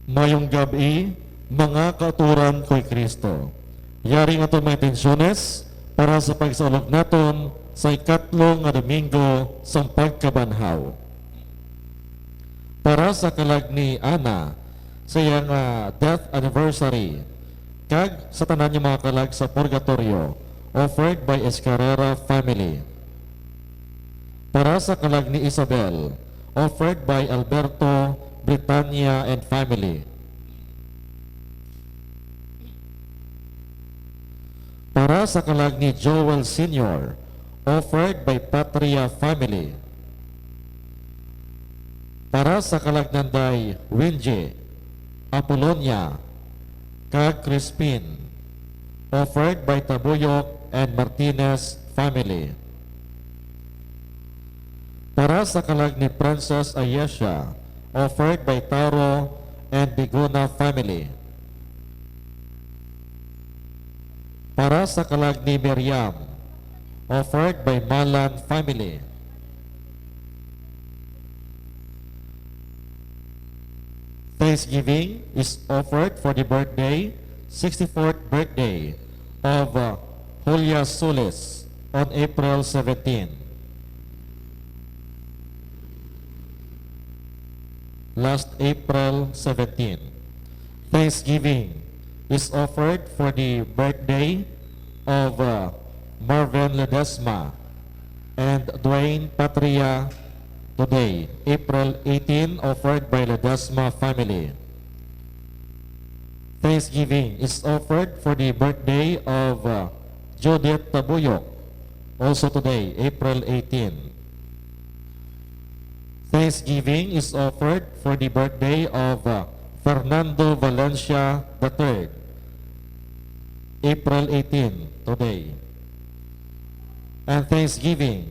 Mayong gabi, mga kauturan ko'y Kristo. Yari nga itong mga intensyones para sa pagsalog naton sa ikatlong nga Domingo sa pagkabanhaw. Para sa kalag ni Ana, sa iyang death anniversary, kag sa tanan niya mga kalag sa purgatorio, offered by Escarrera family. Para sa kalag ni Isabel, offered by Alberto, Britannia and family. Para sa kalag ni Joel Sr., offered by Patria family. Para sa kalag nanday Winje, Apolonia, kag Crispin, offered by Tabuyok and Martinez family. Para sa kalag ni Princess Ayesha, offered by Taro and Biguna family. Para sa kalag ni Miriam, offered by Malan family. Thanksgiving is offered for the birthday, 64th birthday of Julia Solis on April 17. Last April 17. Thanksgiving is offered for the birthday of Marvin Ledesma and Dwayne Patria today, April 18, offered by Ledesma family. Thanksgiving is offered for the birthday of Judith Tabuyok, also today, April 18. Thanksgiving is offered for the birthday of Fernando Valencia III, April 18, today. And Thanksgiving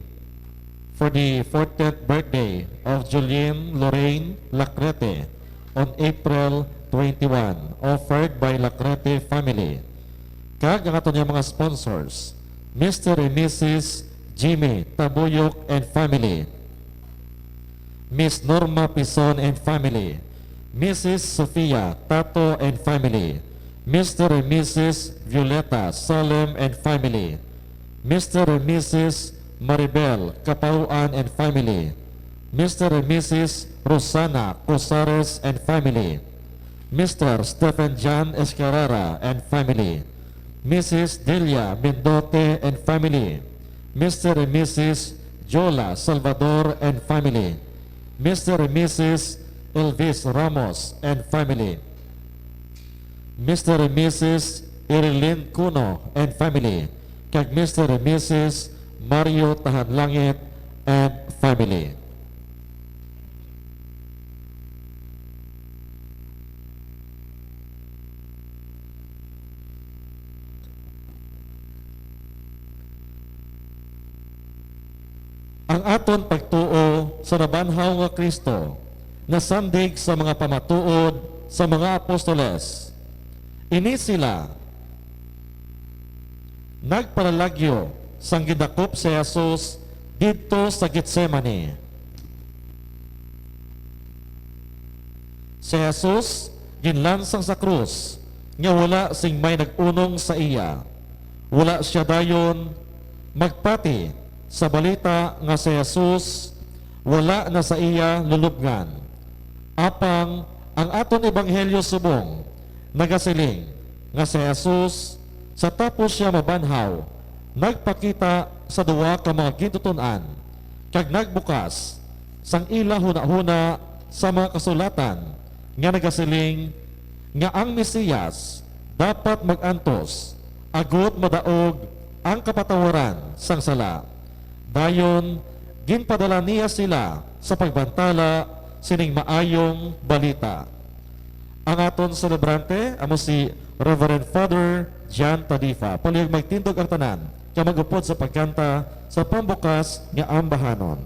for the 40th birthday of Julien Lorraine Lacrete on April 21, offered by Lacrete family. Kag ang ato niya mga sponsors, Mr. and Mrs. Jimmy Tabuyok and family, Miss Norma Pison and family, Mrs. Sofia Tato and family, Mr. and Mrs. Violeta Salem and family, Mr. and Mrs. Maribel Kapauan and family, Mr. and Mrs. Rosana Cosares and family, Mr. Stephen John Escarrera and family, Mrs. Delia Mendote and family, Mr. and Mrs. Jola Salvador and family, Mr. and Mrs. Elvis Ramos and family, Mr. and Mrs. Irilyn Cuno and family, kag Mr. and Mrs. Mario Tahanlangit and family. Ang aton pagtuo sa nabanhaw nga Kristo nasandig sa mga pamatuod sa mga apostoles. Ini sila nagpalalagyo sang gidakop si Jesus didto sa Getsemani. Si Jesus ginlansang sa krus nga wala sing may nagunong sa iya. Wala siya dayon magpati sa balita nga si Jesus wala na sa iya lulubngan. Apang ang aton ebanghelyo subong nagasiling nga si Jesus sa tapos siya mabanhaw nagpakita sa duwa ka mga gintutunan kag nagbukas sang ila huna-huna sa mga kasulatan nga nagasiling nga ang Mesiyas dapat magantos agot madaog ang kapatawaran sang sala. Dayon, ginpadala niya sila sa pagbantala sining maayong balita. Ang aton celebrante, amo si Reverend Father John Tadifa. Palihag magtindog ang tanan, kaya magupod sa pagkanta sa pambukas nga ambahanon.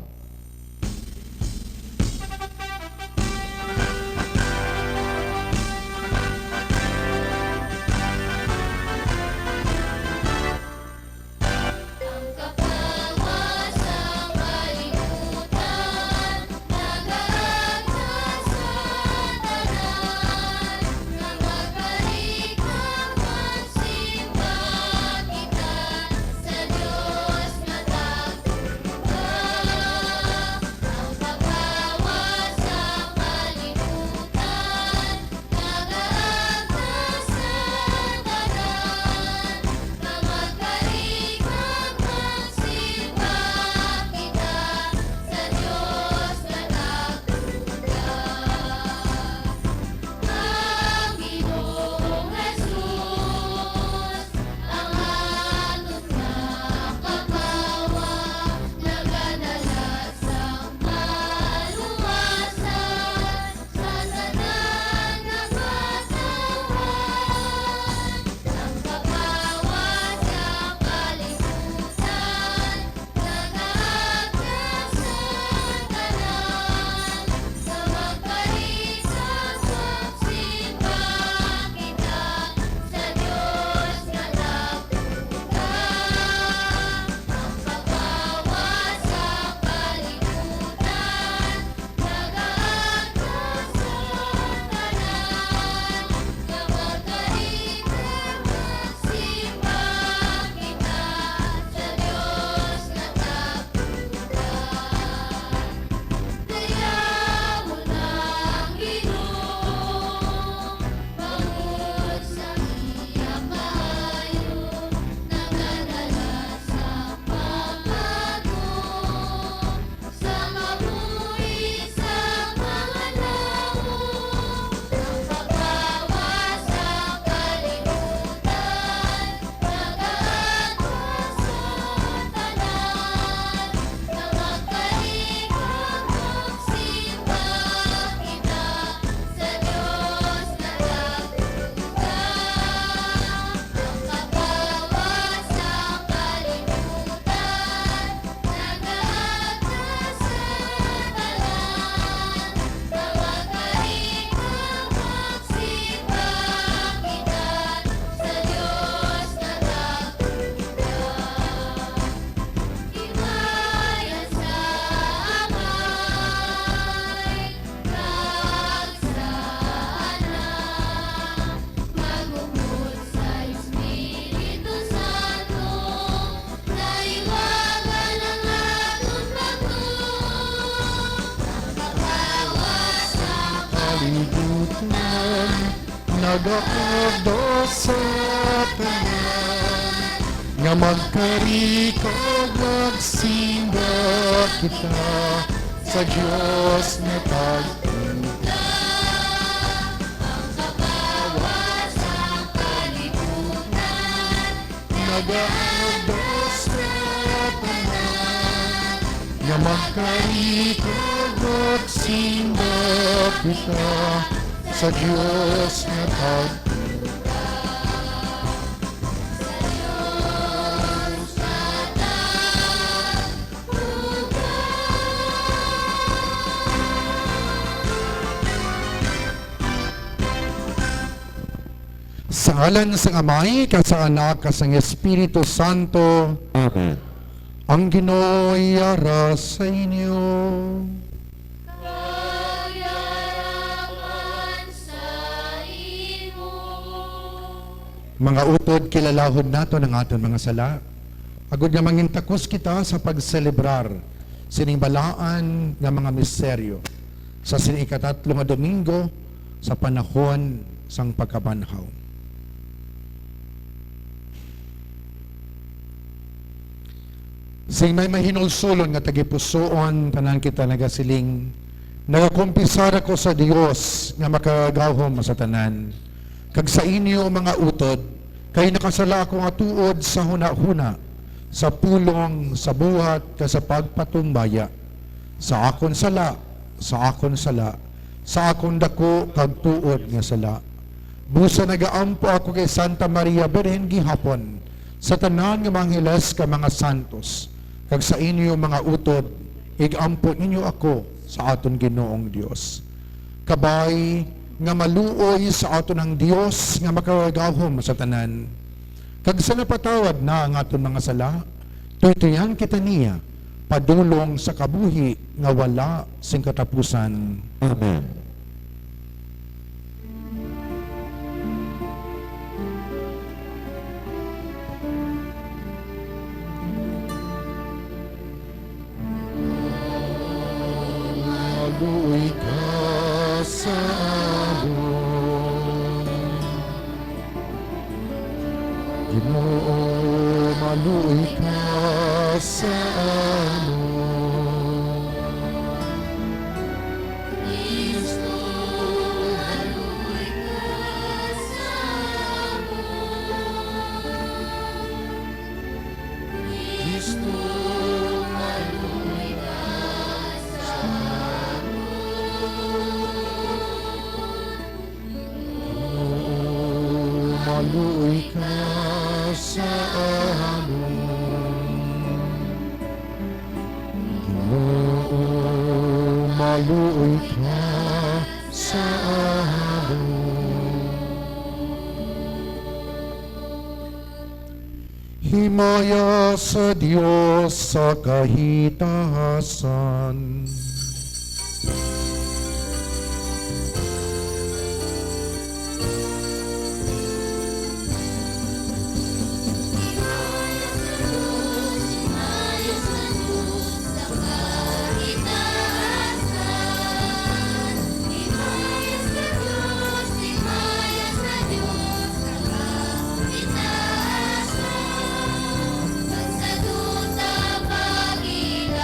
kalibutan, nagaabda sa tanan, nga magkarikog magsimba kita sa Diyos na pagpunta. Nagaabda sa tanan, nga magkarikog magsimba kita sa Diyos na pagpunta. Sa ngalan ng Amay, sa Anak, sa Espiritu Santo, Amen. ang Ginoo ay yara sa inyo. Kayaraman sa imo. Mga utod, kilalahod nato ng aton mga sala. Agud nga mangintakos kita sa pagselebrar siningbalaan nga mga misteryo sa sinikatatlong nga Domingo sa panahon sang pagkabanhaw. Sing may mahinulsulon nga tagipusoon tanan kita nagasiling nagakumpisar ako sa Dios nga makagahom sa tanan kag sa inyo mga utod kay nakasala ako nga tuod sa hunahuna sa pulong sa buhat ka sa pagpatumbaya sa akon sala sa akon dako kag tuod nga sala busa nagaampo ako kay Santa Maria Birhen gihapon sa tanan nga manghilas ka mga santos kag sa inyo mga utod, igampo ninyo ako sa aton Ginoong Dios. Kabay nga maluoy sa aton ang Dios nga makagahom sa tanan. Kag sa napatawad na ang aton mga sala, tuytuyan kita niya, padulong sa kabuhi nga wala sing katapusan. Amen. Maluoy ka sa amon, Ginoo, maluoy ka sa amon. Kristo, haluy ka sa amon. Kristo, haluy ka sa Maluoy ka sa amon, Ginoo, maluoy ka sa amon. Himaya sa Diyos sa kahitahasan. Ayos na Diyos sa kahitasan. Imayas na Diyos sa kahitasan. Pagsaduta pagilain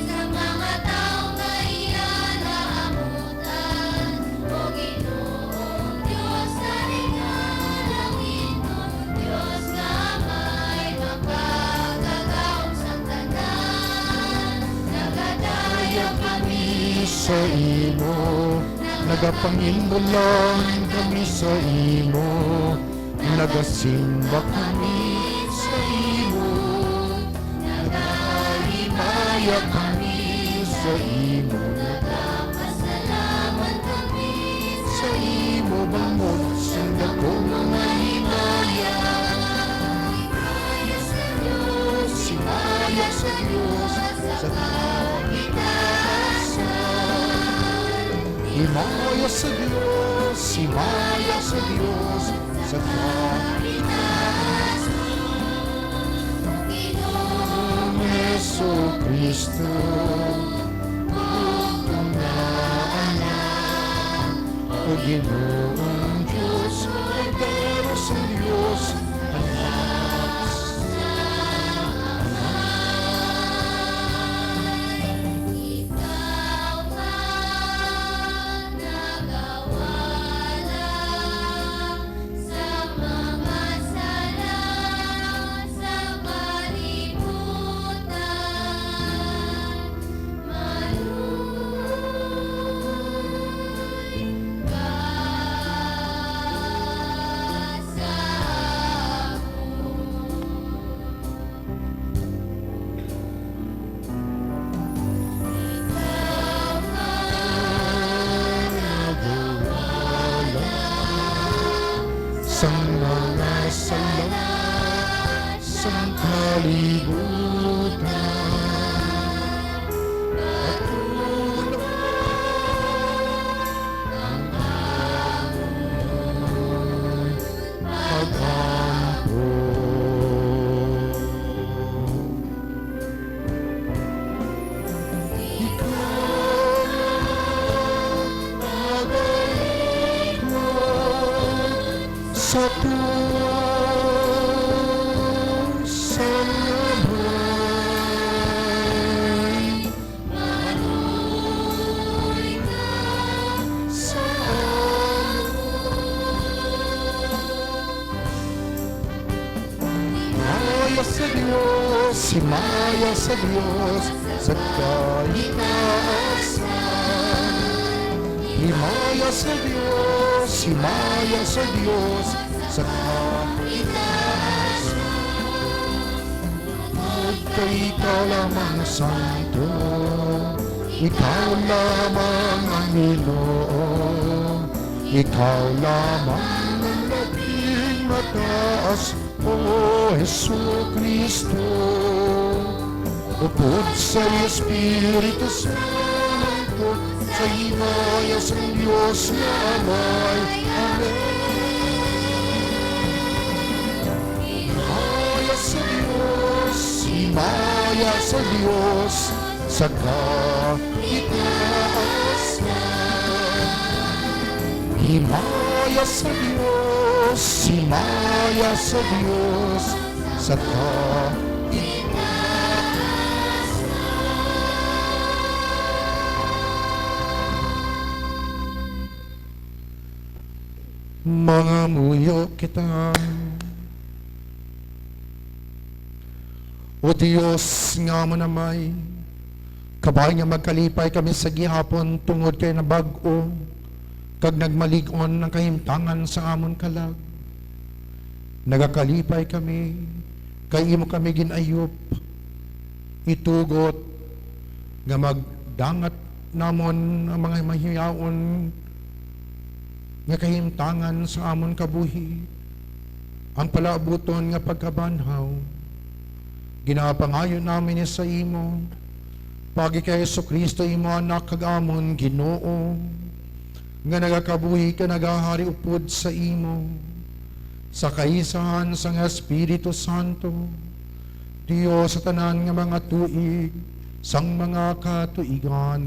sa mga taong kaiyan naamutan. O Ginoong Diyos sa linalangin mo, Diyos nga may mapagagaw sa tanan. Nagadayo kami Sa imo, nagapanginbulan kami sa imo, nagasimba kami sa imo, nagahimaya kami sa imo, Nagpasalamat kami sa imo bangod sa dakong mga himaya. Imayas sa Diyos, Himaya sa Diyos sa himaya sa Diyos, himaya sa Diyos sa Ginoong Jesu Kristo, bukong na anak, O Ginoong Diyos, Cordero sa Diyos, anak Ikaw ang nagawala sa mga sala sa kalibutan. Manunoy ka sa sa mga sala sa kalibutan. Sa pusang buhay, Manunoy ka sa Maya sa Diyos, si Maya sa Diyos, sa kaitaasan. Himaya sa Diyos, si Maya sa Diyos, sa kaitaasan. Kay ikaw lamang santo, ikaw lamang ang Ginoo, ikaw lamang ang labing mataas, O Jesucristo. Upod sa Espiritu Santo, sa himaya sa Diyos na Amay. Amen. Himaya sa Diyos, himaya sa Diyos, sa kaitaasan. Himaya sa Diyos, himaya sa Diyos, sa kaitaasan. Mga muyo kita, O Diyos nga mo namay, kabay nga magkalipay kami sa gihapon tungod kay na bag-o, kag nagmalig-on ng kahimtangan sa amon kalag. Nagakalipay kami, kay imo kami ginayop, itugot, nga magdangat namon ang mga mahiyaon, nga kahimtangan sa amon kabuhi, ang palaabuton nga pagkabanhaw, ginapangayon namin sa imo, pagi kay Jesucristo imo anak kag amon Ginoo, nga nagakabuhi ka nagahari upod sa imo, sa kaisahan sa nga Espiritu Santo, Dios sa tanan nga mga tuig, sang mga katuigan.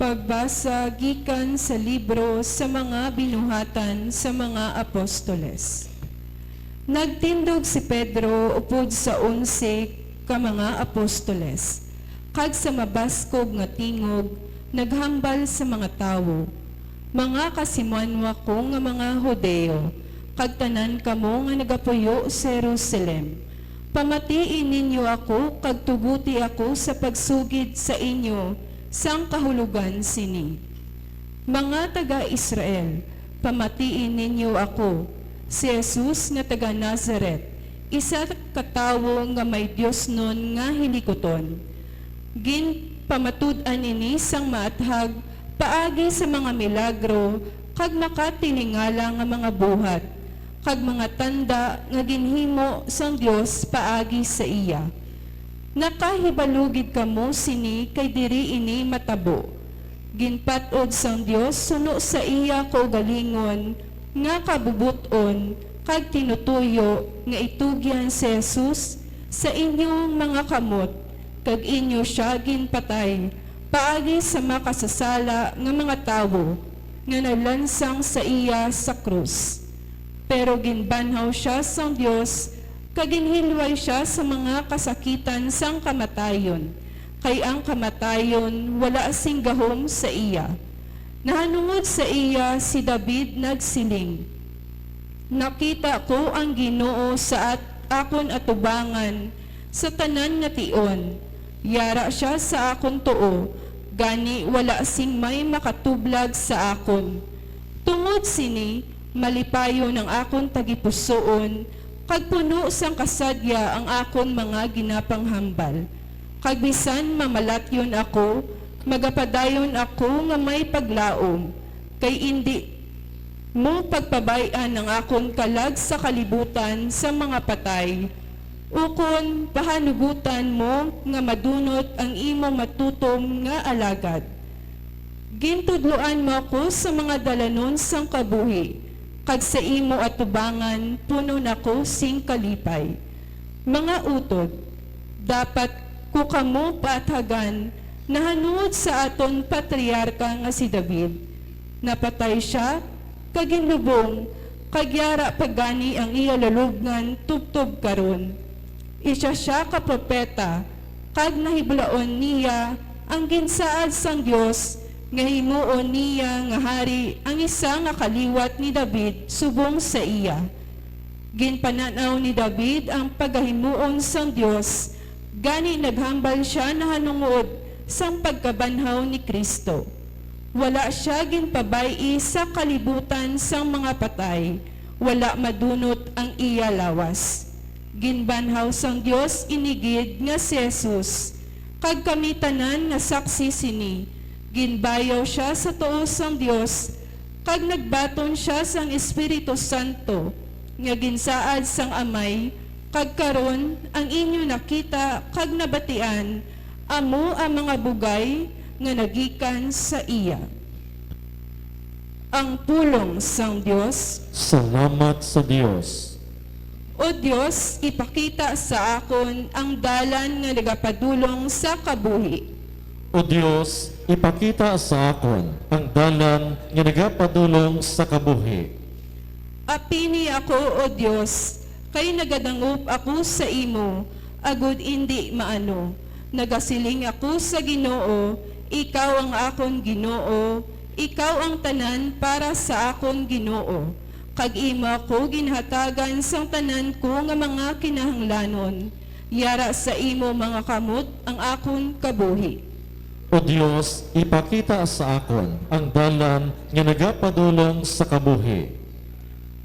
Pagbasa gikan sa libro sa mga binuhatan sa mga apostoles. Nagtindog si Pedro upod sa 11 ka mga apostoles, kag sa mabaskog nga tingog naghambal sa mga tawo, mga kasimanwa ko nga mga Hodeo, kag tanan kamo nga nagapuyo sa Jerusalem. Pamatiin ninyo ako kag tuguti ako sa pagsugid sa inyo sang kahulugan sini. Mga taga-Israel, pamatiin ninyo ako, si Jesus na taga Nazaret, isa katawo nga may Dios nun nga hilikoton. Gin pamatud-an ini sang maathag, paagi sa mga milagro, kag makatiningala nga mga buhat, kag mga tanda nga ginhimo sang Dios paagi sa iya. Nakahibalugid kamo sini kay diri ini matabo. Ginpatod sang Dios suno sa iya ko galingon nga kabubuton kag tinutuyo nga itugyan si Jesus sa inyong mga kamot kag inyo siya ginpatay paagi sa makasasala nga mga tawo nga nalansang sa iya sa krus. Pero ginbanhaw siya sang Dios kag ginhilway siya sa mga kasakitan sang kamatayon, kay ang kamatayon wala sing gahom sa iya. Nahanungod sa iya si David nagsiling, nakita ko ang Ginoo sa akon atubangan sa tanan nga tion. Yara siya sa akon tuo, gani wala sing may makatublag sa akon. Tungod sini, malipayo ng akon tagipusoon, kag puno sang kasadya ang akon mga ginapanghambal. Kag bisan mamalatyon ako, magapadayon ako nga may paglaom, kay indi mo pagpabayan ang akon kalag sa kalibutan sa mga patay, ukon pahanugutan mo nga madunot ang imo matutom nga alagad. Gintudloan mo ako sa mga dalanon sang kabuhi, kag sa imo atubangan puno nako sing kalipay. Mga utod, dapat ko kamo paathagan nahanungod sa aton patriarka nga si David. Napatay siya, kaginlubong, kagyara pagani ang iya lalugnan tubtob karon. Isya siya ka propeta, kag nahibulaon niya ang ginsaad sang Dios nga himuon niya nga hari ang isa nga kaliwat ni David subong sa iya. Ginpananaw ni David ang pagahimuon sang Dios, gani naghambal siya nahanungod sang pagkabanhaw ni Kristo. Wala siya ginpabay sa kalibutan sang mga patay, wala madunot ang iya lawas. Ginbanhaw sang Dios inigid nga si Jesus, kag kami tanan nga saksi sini. Ginbayaw siya sa tuo sang Dios, kag nagbaton siya sang Espiritu Santo, nga ginsaad sang Amay, kag karon ang inyo nakita kag nabatian, amo ang mga bugay nga nagikan sa iya. Ang pulong sang Dios. Salamat sa Dios. O Dios, ipakita sa akon ang dalan nga nagapadulong sa kabuhi. O Dios, ipakita sa akon ang dalan nga nagapadulong sa kabuhi. Apini ako, O Dios, kay nagadangup ako sa imo, agud indi maano. Nagasiling ako sa Ginoo, ikaw ang akon Ginoo, ikaw ang tanan para sa akon Ginoo. Kag imo ako ginhatagan sang tanan ko nga mga kinahanglanon. Yara sa imo mga kamot ang akon kabuhi. O Dios, ipakita sa akon ang dalan nga nagapadulong sa kabuhi.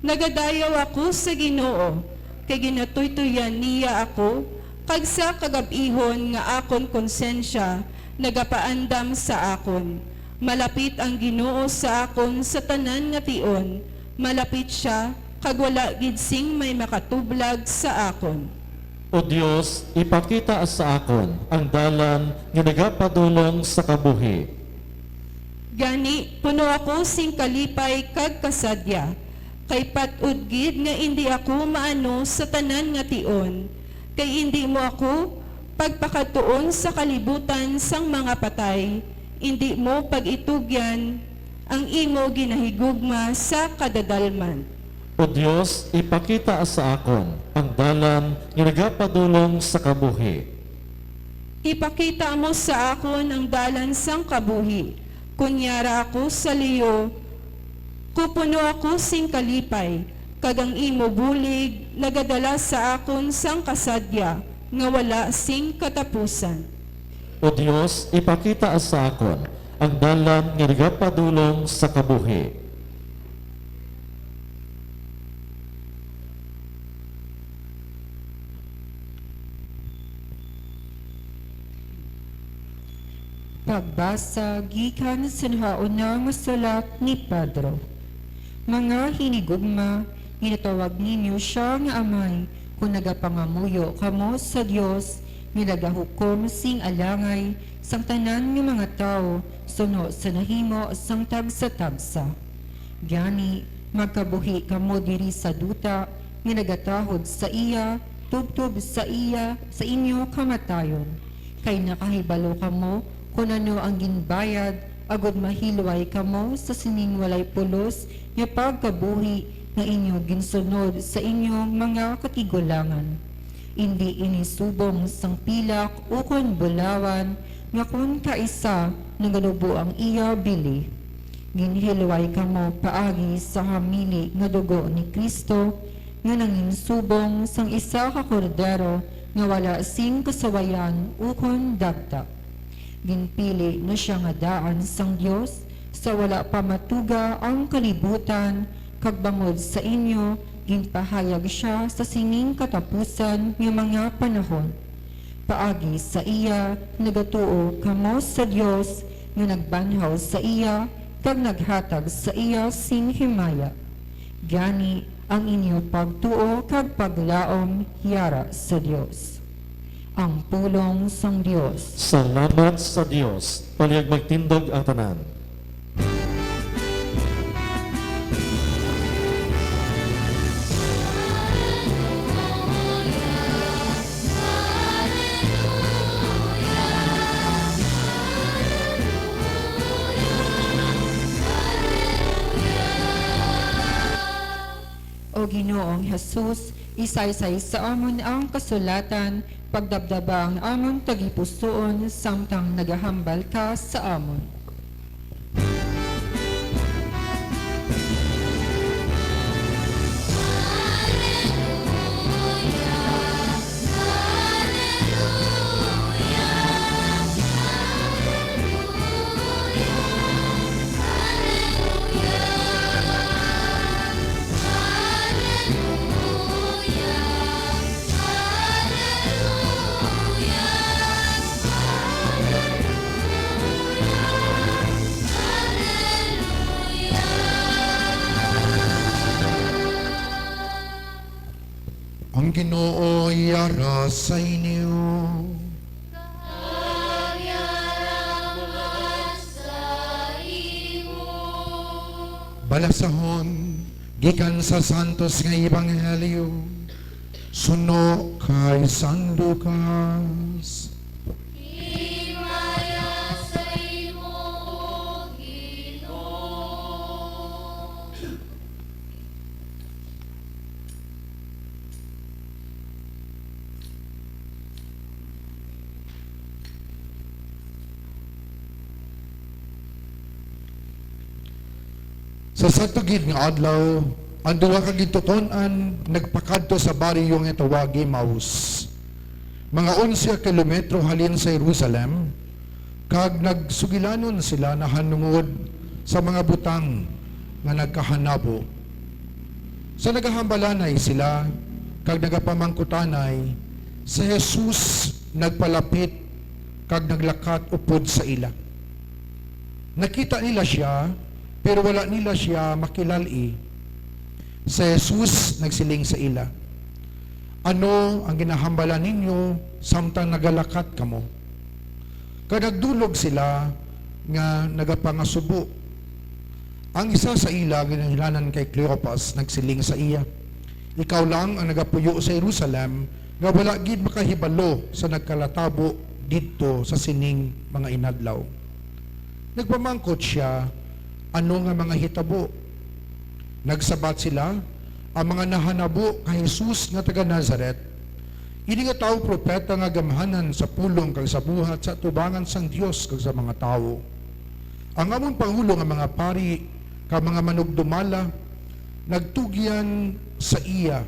Nagadayaw ako sa Ginoo, kay ginatuytuyan niya ako, kag sa kagabihon nga akon konsensya, nagapaandam sa akon. Malapit ang Ginoo sa akon sa tanan nga tion, malapit siya, kag wala gid sing may makatublag sa akon. O Dios, ipakita sa akon ang dalan nga nagapadulong sa kabuhi. Gani, puno ako sing kalipay kag kasadya, kay patud gid nga indi ako maano sa tanan nga tion, kay indi mo ako pagpakatuon sa kalibutan sang mga patay, indi mo pag-itugyan ang imo ginahigugma sa kadadalman. O Dios, ipakita sa akon ang dalan nga nagapadulong sa kabuhi. Ipakita mo sa akon ang dalan sang kabuhi. Kunyara ako sa liyo, kupuno ako sing kalipay, kag ang imo bulig nagadala sa akon sang kasadya, nga wala sing katapusan. O Dios, ipakita sa akon ang dalan nga nagapadulong sa kabuhi. Pagbasa gikan sa nahauna nga sulat ni Pedro. Mga hinigugma, ginatawag ninyo siya nga amay, kung nagapangamuyo kamo sa Dios, nilagahukom sing alangay sang tanan nga mga tao suno sa nahimo sang tagsa-tagsa. Gani, magkabuhi kamo diri sa duta, nga nagatahod sa iya, tubtob sa iya, sa inyo kamatayon. Kay nakahibalo kamo, kung ano ang ginbayad, agod mahilway kamo sa sining walay pulos, nga pagkabuhi nga inyo ginsunod sa inyong mga katigulangan. Hindi inisubong sang pilak ukon bulawan, nga kung kaisa nagalubo ang iya bili. Ginhilway kamo paagi sa hamili nga dugo ni Kristo, nga nanginsubong sang isa ka kordero nga wala sing kasawayan ukon dagta. Ginpili na siya nga daan sang Dios sa wala pa matuga ang kalibutan, kag bangod sa inyo ginpahayag siya sa singing katapusan ng mga panahon. Paagi sa iya nagatuo kamo sa Dios nga nagbanhaw sa iya kag naghatag sa iya sing himaya. Gani ang inyo pagtuo kag paglaom hiyara sa Dios. Ang pulong sang Dios. Salamat sa Dios. Palyag magtindog ang tanan. O Ginoong Jesus, isaysay sa amon ang kasulatan, pagdabdaba ang amon tagipusoon, samtang nagahambal ka sa amon. Ang Ginoo yara sa inyo. Balasahon, gikan sa Santos nga Ebanghelyo, suno kay San Lucas. Himaya sa imo, Ginoo. Sa satugid nga adlaw, ang duha ka gituton-an nagpakadto sa baryo nga tawag Emmaus. Mga 11 kilometro halin sa Jerusalem, kag nagsugilanon sila na hanungod sa mga butang nga nagkahanabo. Sa nagahambalanay sila, kag nagapamangkutanay, si Jesus nagpalapit kag naglakat upod sa ila. Nakita nila siya, pero wala nila siya makilali. Si Jesus nagsiling sa ila, ano ang ginahambalan ninyo samtang nagalakat kamo? Kadagdulog sila nga nagapangasubo. Ang isa sa ila ginahilanan kay Cleopas nagsiling sa iya, ikaw lang ang nagapuyo sa Jerusalem nga wala gid makahibalo sa nagkalatabo dito sa sining mga inadlaw. Nagpamangkot siya, ano nga mga hitabo? Nagsabat sila, ang mga nahanabo kay Jesus nga taga Nazaret, ini nga tao propeta nga gamhanan sa pulong kag sa buhat sa tubangan sang Dios kag sa mga tao. Ang among pangulo nga mga pari kag mga manugdumala nagtugyan sa iya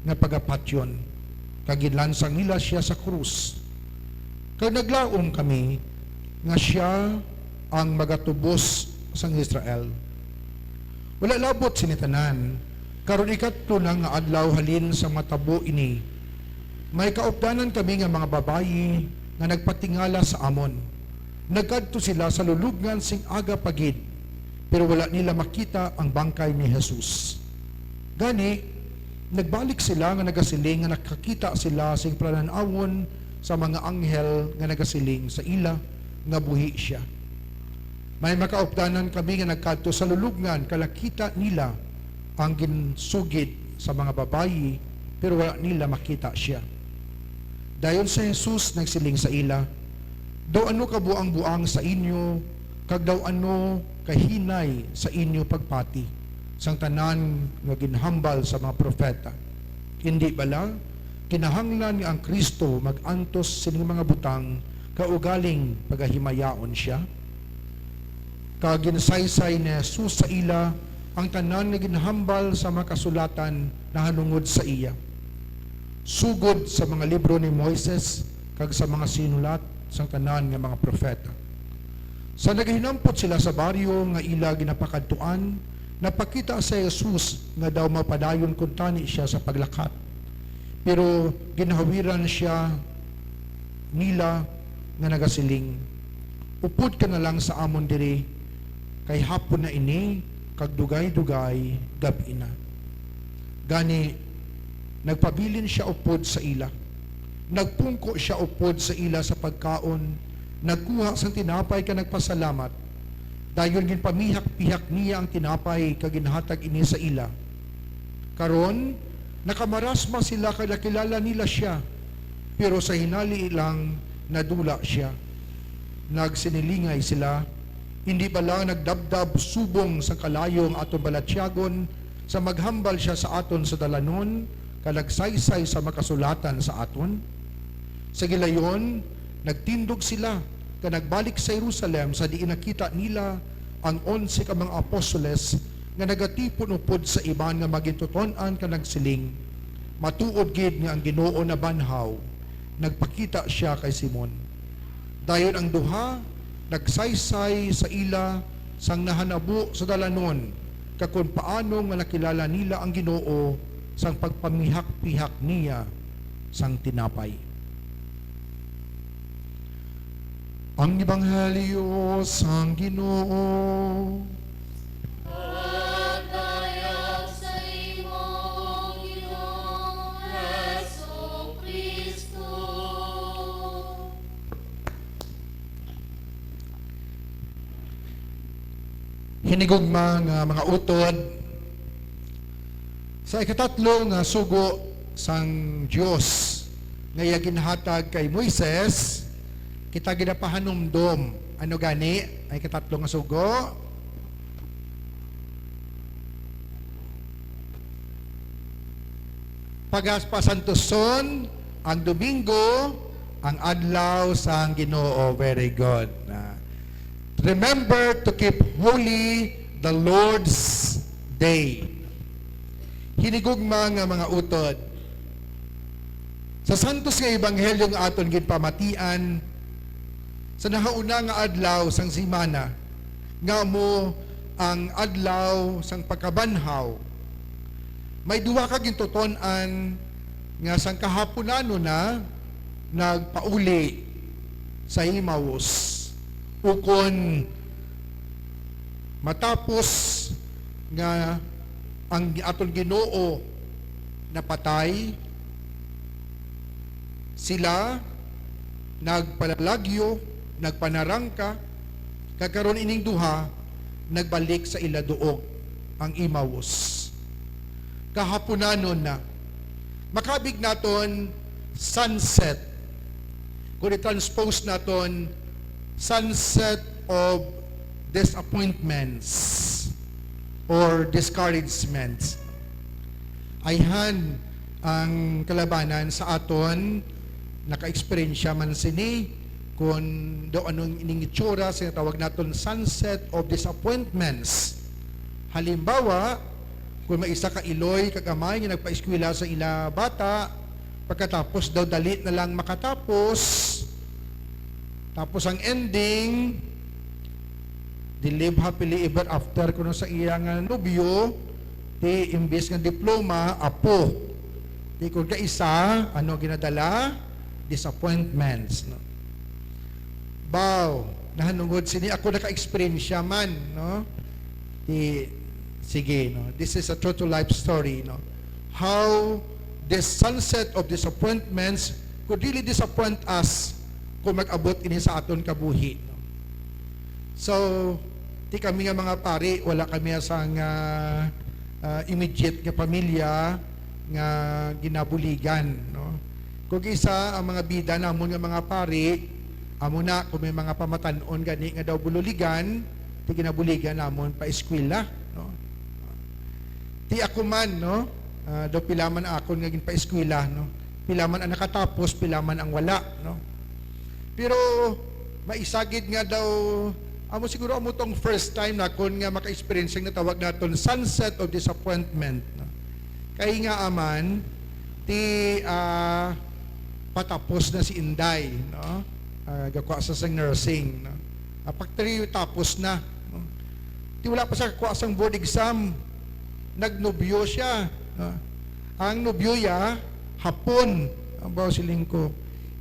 nga pagapatyon kag ginlansang nila siya sa krus. Kag naglaom kami nga siya ang magatubos sang Israel. Wala labot sinitanan, karon ikatlo na nga adlaw halin sa matabo ini. May kaupdanan kami nga mga babayi nga nagpatingala sa amon. Nagkadto sila sa lulubngan sing aga pagid, pero wala nila makita ang bangkay ni Jesus. Gani, nagbalik sila nga nagasiling nga nakakita sila sing plananawon sa mga anghel nga nagasiling sa ila nga buhi siya. May makaupdanan kami nga nagkadto sa lulubngan, kalakita nila ang ginsugid sa mga babayi, pero wala nila makita siya. Dayon sa Jesus nagsiling sa ila, daw ano kabuang-buang sa inyo, kag daw ano kahinay sa inyo pagpati, sang tanan nga ginhambal sa mga propeta. Hindi bala, kinahanglan nga ang Kristo mag-antos sining mga butang, kaugaling pagahimayaon siya. Kaginsaysay ni Jesus sa ila, ang tanan nga ginhambal sa mga kasulatan na hanungod sa iya. Sugod sa mga libro ni Moises, kag sa mga sinulat sang tanan nga mga propeta. Sa nagahinampot sila sa baryo nga ila ginapakadtuan, napakita sa Jesus nga daw mapadayon kung tani siya sa paglakat. Pero ginahawiran siya nila nga nagasiling, upod ka na lang sa amon diri, kay hapon na ini, kag dugay-dugay, gabi na. Gani, nagpabilin siya upod sa ila. Nagpungko siya upod sa ila sa pagkaon, nagkuha sang tinapay ka nagpasalamat, dayon ginpamihak-pihak niya ang tinapay kaginhatag ini sa ila. Karon, nakamarasma sila kay nakilala nila siya, pero sa hinali ilang nadula siya. Nagsinilingay sila, hindi ba lang nagdabdab subong sa kalayong aton balatyagon, sa maghambal siya sa aton sa dalanon, kalagsaysay sa makasulatan sa aton. Sa gilayon, nagtindog sila, ka nagbalik sa Jerusalem sa di nakita nila ang 11 ka mga apostoles nga nagatipon upod sa iban nga magintuton-an ka nagsiling. Matuod gid nga ang Ginoo na banhaw, nagpakita siya kay Simon. Dayon ang duha, nagsaysay sa ila sang nahanabo sa dalanon, kakun paano nga nakilala nila ang Ginoo sang pagpamihak-pihak niya sang tinapay. Ang Ebanghelyo sang Ginoo. Pagdayag sa imo, Ginoong Jesucristo. Hinigugma nga mga utod, sa ikatatlo nga sugo sang Dios nga ginhatag kay Moises, kita ginapahanumdom. Ano gani? Ay ikatatlo nga sugo. Pagaspasantuson, ang Domingo, ang adlaw sang Ginoo. Very good. Remember to keep holy the Lord's Day. Hinigugma nga mga utod. Sa santos nga ebanghelyo nga aton ginpamatian, sa nahauna nga adlaw sang simana, nga mo ang adlaw sang pagkabanhaw, may duwa ka gintuton-an nga sang kahaponano na nagpauli sa Emmaus. Ukon matapos nga ang aton Ginoo napatay, sila nagpalalagyo, nagpanarangka, kakaron ining duha nagbalik sa ila duog ang Emmaus. Kahaponanon na. Makabig naton sunset. Kung i-transpose naton sunset of disappointments or discouragements. Ayhan ang kalabanan sa aton, naka-experiensya man sini kung do anong ining itsura sa tawag naton sunset of disappointments. Halimbawa, kung may isa ka iloy kagamay nga nagpa-eskwela sa ila bata, pagkatapos daw dali na lang makatapos, tapos ang ending, they live happily ever after kuno sa iyang nobyo, ti imbes nga diploma, apo. Ti kung kaisa, ano ginadala? Disappointments. No? Baw, nahanungod sini, ako naka-experience siya man. No? Ti, sige, no? This is a true to life story. No? How this sunset of disappointments could really disappoint us kung mag-abot ini sa aton kabuhi. No? So, Ti kami nga mga pari, wala kami asang immediate nga pamilya nga ginabuligan, no? Kung isa ang mga bida namon nga mga pari, amo na kung may mga pamatanon gani nga daw bululigan, ti ginabuligan namon pa eskwela, no? Ti ako man, no? Daw pilaman akon nga gin pa eskwela, no? Pilaman ang nakatapos, pilaman ang wala, no? Pero maisagid nga daw amo siguro amo tong first time na kon nga maka-experience nga tawag naton sunset of disappointment, no? Kay nga aman ti patapos na si Inday, no? Gakuha sa sang nursing, no? Pagtari tapos na, no? Ti wala pa sa kuha sang board exam, nagnobyo siya, no? Ang nobyo ya hapon, ang bawa siling ko,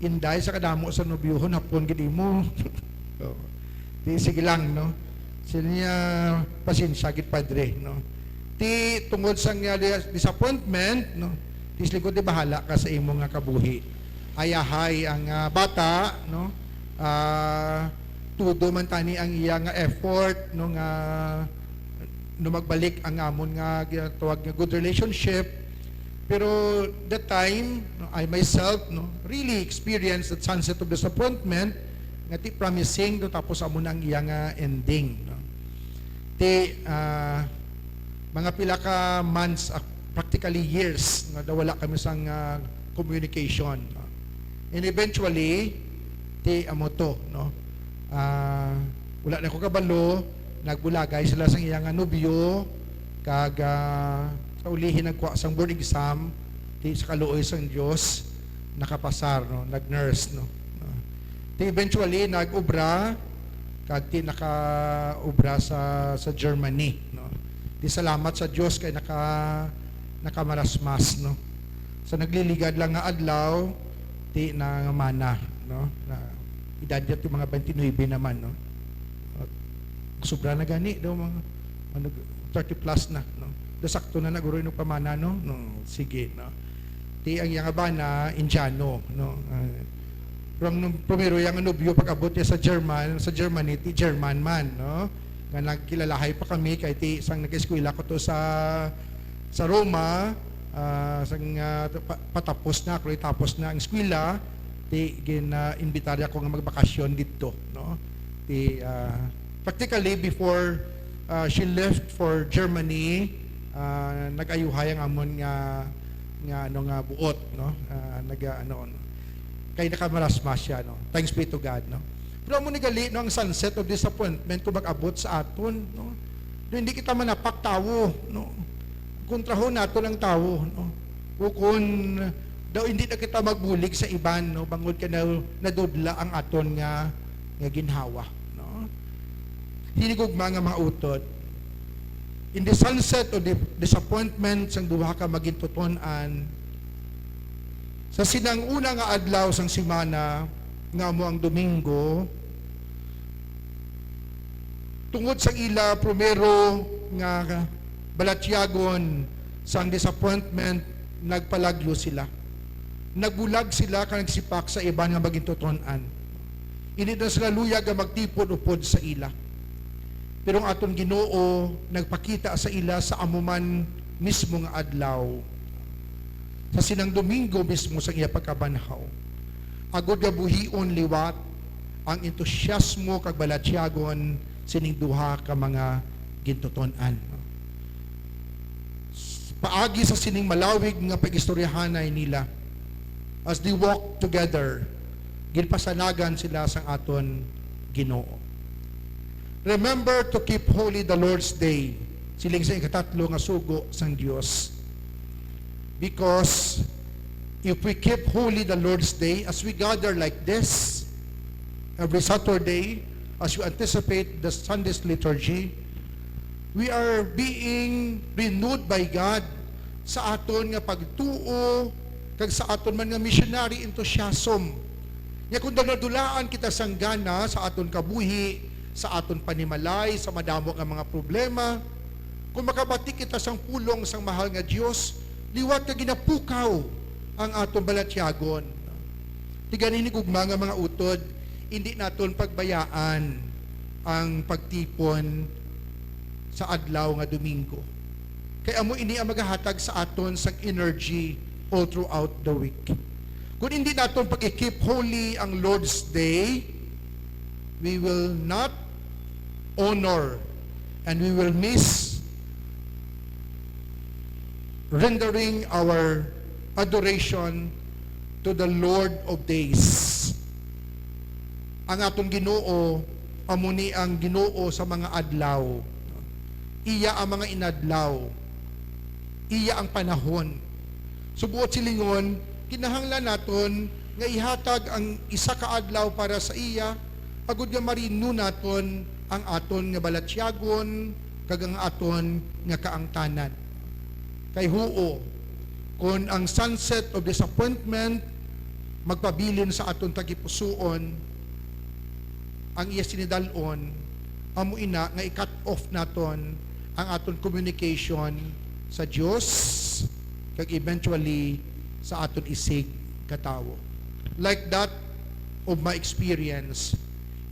Inday sa kadamo sa nobyohon hapon gid mo. So, di sige lang, no? Sila niya pasensya gid padre, no? Ti tungod sang disappointment, no? Ti likod di bahala ka sa imo nga kabuhi. Ayahay ang bata, no? Tudo man tani ang iya nga effort, no, nga no magbalik ang amon nga ginatawag nga good relationship. Pero that time, no, I myself, no, really experienced that sunset of disappointment nga ti promising do tapos amo na ang iya nga ending, no? Ti mga pila ka months, practically years nga wala kami sang communication, no? And eventually ti amo to, no, wala na ko kabalo, nagbulagay sila sang iya nga nobyo, kag sa ulihin nagkuha sang board exam, ti sa kaluoy sang Dios nakapasar, no, nag-nurse, no? Ti eventually nag-ubra, kag ti naka-ubra sa Germany, no? Ti salamat sa Dios kay nakamarasmas, no? Sa nagliligad lang nga adlaw, ti nangamana, no? Na edad niya ti mga 29 naman, no? Sobra na gani daw mga 30 plus na, no? Dasakto na naguroy ng pamana, no? No, sige, no? Ti ang yang bana Indiano, no? Pero primero yung nobyo pag-abot niya sa Germany, ti German man, no? Nga nagkilalahay pa kami kay ti isang nag-eskwela ko to sa Roma, patapos na, kung tapos na ang eskwela, ti invitarya ko nga magbakasyon dito, no? Ti practically before she left for Germany, nag-ayuhay ang amon nga buot, no? Kay nakamarasmas siya, no? Thanks be to God, no? Pero amo ni gali no ang sunset of disappointment kung mag-abot sa aton, no? Hindi kita manapak tawo, no? Kontraho nato lang tawo, no? Kung daw hindi na kita magbulig sa iban, no? Bangod ka na nadudla ang aton nga ginhawa, no? Hinigugma nga mga utod. In the sunset of the disappointment sang duha ka magintuton-an, sa sinanguna nga adlaw sang semana nga mo ang Domingo, tungod sang ila primero nga balatyagon sang disappointment, nagpalagyo sila. Nagbulag sila kang nagsipak sa iban nga magintuton-an. Ini na sila luyag nga magtipod-upod sa ila. Pero ang aton Ginoo nagpakita sa ila sa amuman mismo nga adlaw. Sa sinang Domingo mismo sa iya pagkabanhaw. Agod nga buhion liwat ang entusiasmo kag balatyagon sining duha ka mga gintuton-an. Paagi sa sining malawig nga pagistoryahanay nila, as they walk together, ginpasanagan sila sang aton Ginoo. Remember to keep holy the Lord's Day, siling sa ikatatlo nga sugo sang Dios. Because if we keep holy the Lord's Day, as we gather like this every Saturday, as we anticipate the Sunday's liturgy, we are being renewed by God sa aton nga pagtuo kag sa aton man nga missionary enthusiasm. Nya kung daladulaan kita sang gana sa aton kabuhi, sa aton panimalay, sa madamo nga mga problema, kung makabati kita sang pulong sang mahal nga Dios, liwat ka ginapukaw ang atong balatyagon. Tiganin ni gugma nga mga utod, hindi naton pagbayaan ang pagtipon sa adlaw nga Domingo. Kaya amo ini ang magahatag sa aton sang energy all throughout the week. Kung hindi naton pag-keep holy ang Lord's Day, we will not honor and we will miss rendering our adoration to the Lord of Days. Ang atong Ginoo amo ni ang Ginoo sa mga adlaw. Iya ang mga inadlaw. Iya ang panahon. Subuot silingon, kinahanglan naton nga ihatag ang isa ka adlaw para sa iya, agud nga marino naton ang aton nga balatyagon kag ang aton nga kaangtanan. Kay huo, kung ang sunset of disappointment magpabilin sa aton tagipusoon, ang iya sinidalon, amo ina nga i-cut off naton ang aton communication sa Dios kag eventually sa aton isig katawo. Like that of my experience,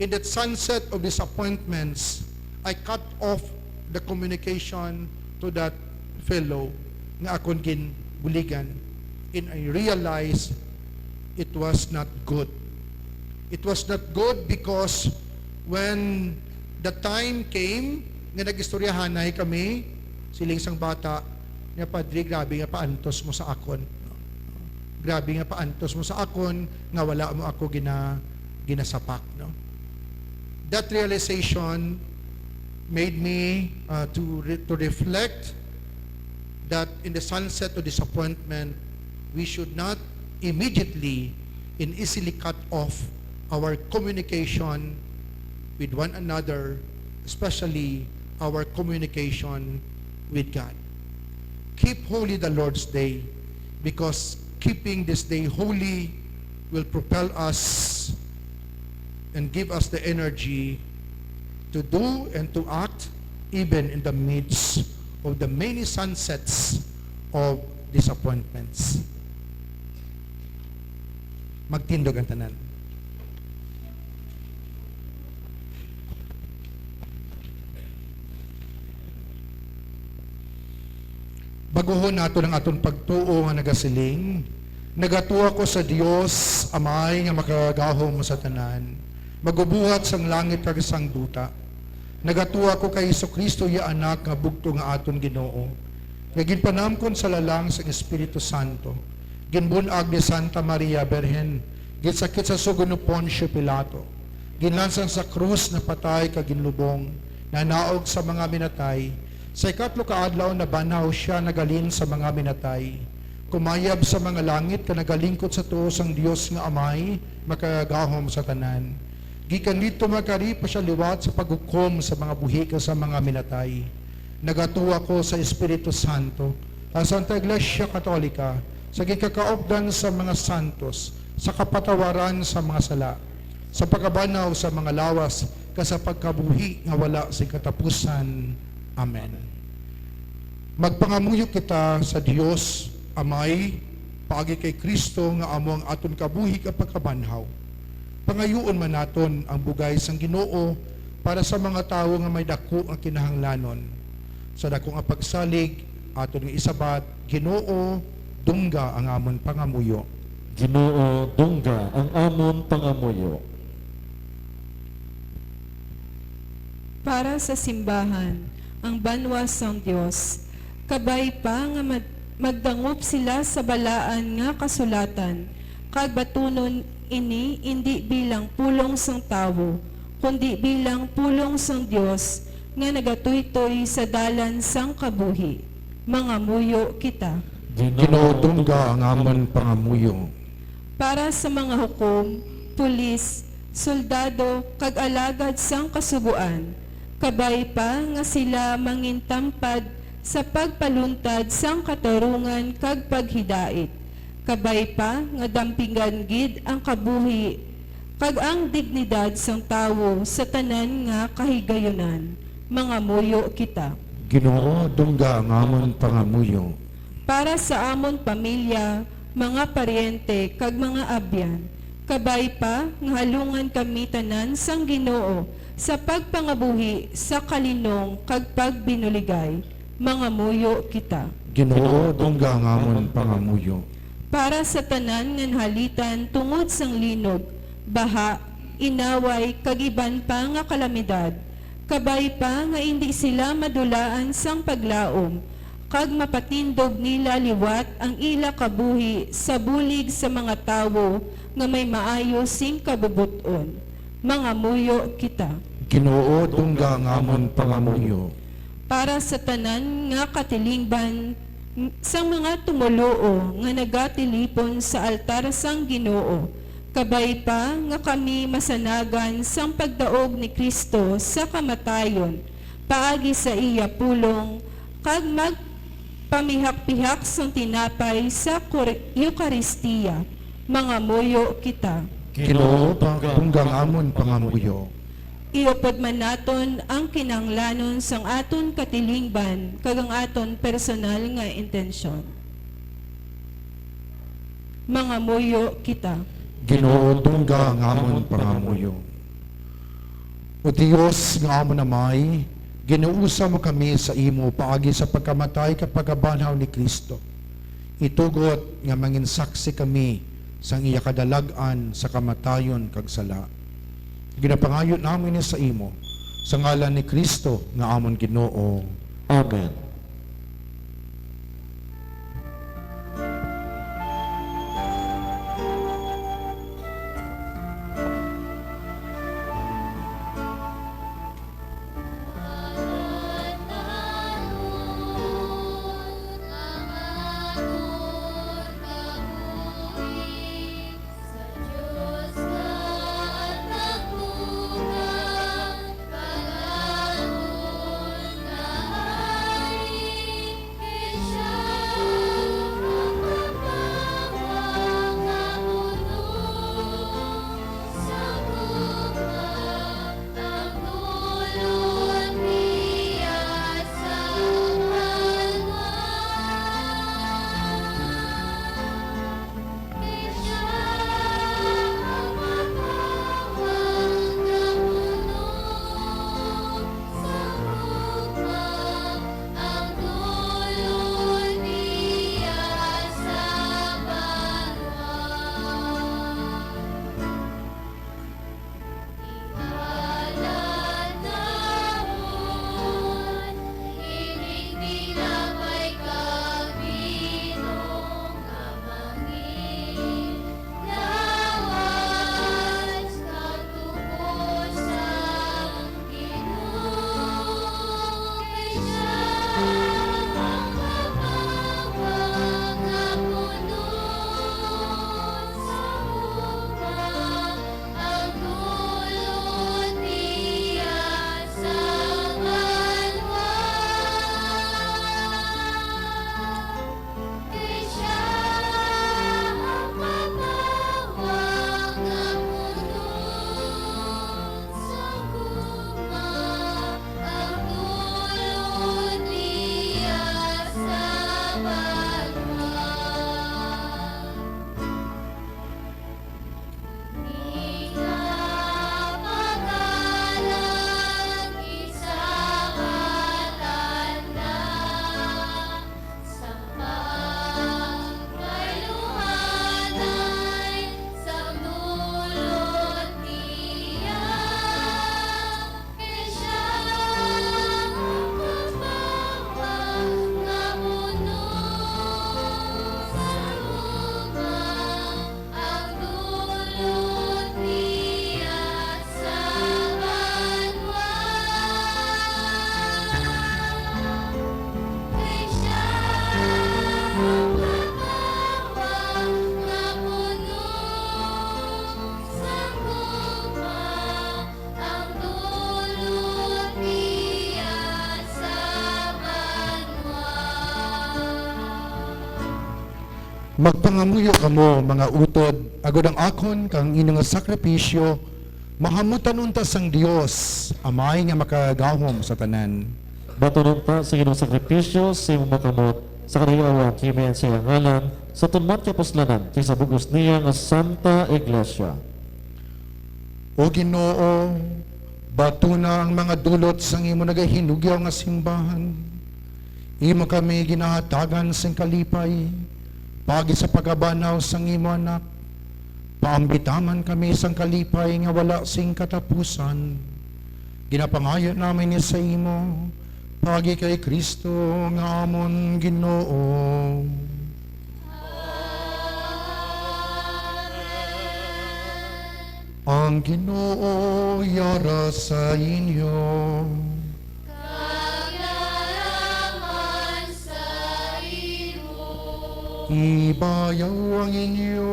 in that sunset of disappointments, I cut off the communication to that fellow nga akon ginbuligan, and I realized it was not good. It was not good because when the time came nga nagistoryahanay kami, siling sang bata, nga Padre, grabe nga paantos mo sa akon. Grabe nga paantos mo sa akon, nga wala mo ako ginasapak. No? That realization made me to reflect that in the sunset of disappointment, we should not immediately and easily cut off our communication with one another, especially our communication with God. Keep holy the Lord's Day, because keeping this day holy will propel us and give us the energy to do and to act even in the midst of the many sunsets of disappointments. Magtindog ang tanan. Baguhon nato ng aton pagtuo nga nagasiling, nagatuwa ko sa Dios Amay nga makagahom sa tanan, magubuhat sang langit kag sang duta. Nagatuwa ko kay Jesucristo ya anak nga bugto nga aton Ginoo. Nga ginpanamkon sa lalang sa Espiritu Santo. Ginbunag ni Santa Maria Birhen, ginsakit sa sugo ni Poncio Pilato. Ginlansang sa krus na patay kag ginlubong, nanaog sa mga minatay. Sa ikatlo ka adlaw na banaw siya nagalin sa mga minatay. Kumayab sa mga langit ka nagalingkod sa tuos ang Dios nga Amay, makagahom sa tanan. Gikan dito magkari pa siya liwat sa paghukom sa mga buhi ka sa mga minatay. Nagatuwa ko sa Espiritu Santo, ang Santa Iglesia Katolika, sa gikakaobdan sa mga santos, sa kapatawaran sa mga sala, sa pagkabanaw sa mga lawas, sa pagkabuhi nga wala sa katapusan. Amen. Magpangamuyo kita sa Dios Amay, paagi kay Kristo nga amo ang aton kabuhi ka pagkabanhaw. Pangayuon man naton ang bugay sang Ginoo para sa mga tawo nga may dako nga kinahanglanon. Sa dako nga pagsalig, aton nga isabat, Ginoo, dungga ang amon pangamuyo. Ginoo, dungga ang amon pangamuyo. Para sa simbahan, ang banwa sang Dios, kabay pa nga magdangop sila sa balaan nga kasulatan, kag batunon ini hindi bilang pulong sang tawo, kundi bilang pulong sang Dios nga nagatuytoy sa dalan sang kabuhi. Mangamuyo kita. Ginoo, dungga ang amon pangamuyo. Para sa mga hukom, pulis, soldado, kag alagad sang kasubuan, kabay pa nga sila mangintampad sa pagpaluntad sang katarungan kag paghidait. Kabay pa nga dampingan gid ang kabuhi kag ang dignidad sang tawo sa tanan nga kahigayonan. Mangamuyo kita. Ginoo, dungga ang amon pangamuyo. Para sa amon pamilya, mga paryente kag mga abyan, kabay pa nga halungan kami tanan sang Ginoo sa pagpangabuhi sa kalinong kag pagbinuligay, mga muyo kita. Ginoo dungga ngamon pangamuyo. Para sa tanan nga halitan tungod sang linog, baha, inaway, kagiban pa nga kalamidad, kabay pa nga hindi sila madulaan sang paglaom, kag mapatindog nila liwat ang ila kabuhi sa bulig sa mga tawo nga may maayo sing kabubuton. Mga muyo kita. Ginoo dungga ngamon pangamuyo. Para sa tanan nga katilingban sang mga tumuloo nga nagatilipon sa altar sang Ginoo, kabay pa nga kami masanagan sang pagdaog ni Kristo sa kamatayon, paagi sa iya pulong, kag magpamihak-pihak sang tinapay sa Eucharistia, mga muyo kita. Ginoo dungga ngamon pangamuyo. Iupod man naton ang kinanglanon sang aton katilingban kag ang aton personal nga intensyon. Mga muyo kita. Ginoo dungga ngamon pangamuyo. O Dios nga amo namay, ginuusa mo kami sa imo paagi sa pagkamatay kapag abanhaw ni Kristo. Itugot nga mangin saksi kami sang iya kadalagan sa kamatayon kag sala. Ginapangayon namin ni sa imo sa ngalan ni Kristo nga amon Ginoo. Amen. Magpangamuyo kamo mga utod, agod ang akon kang inyong sakripisyo, mahamutan unta sang Dios, amay nga makagahom sa tanan. Batunong ta sa ginong sakripisyo sa imong makamot, sa kanayawan kimen sa ngalan sa tunman kapuslanan kaysa bugos niya nga Santa Iglesia. O Ginoo, bato na ang mga dulot sang imo nagahinugyaw nga simbahan. Imo kami ginahatagan sang kalipay, pagi sa pagabanaw sang imo anak. Paambitaman kami sang kalipay nga wala sing katapusan. Ginapangayo namin ni sa imo, pagi kay Kristo nga amon Ginoo. Ang Ginoo yara sa inyo. Kayaman sa imo. Ibayaw ang inyo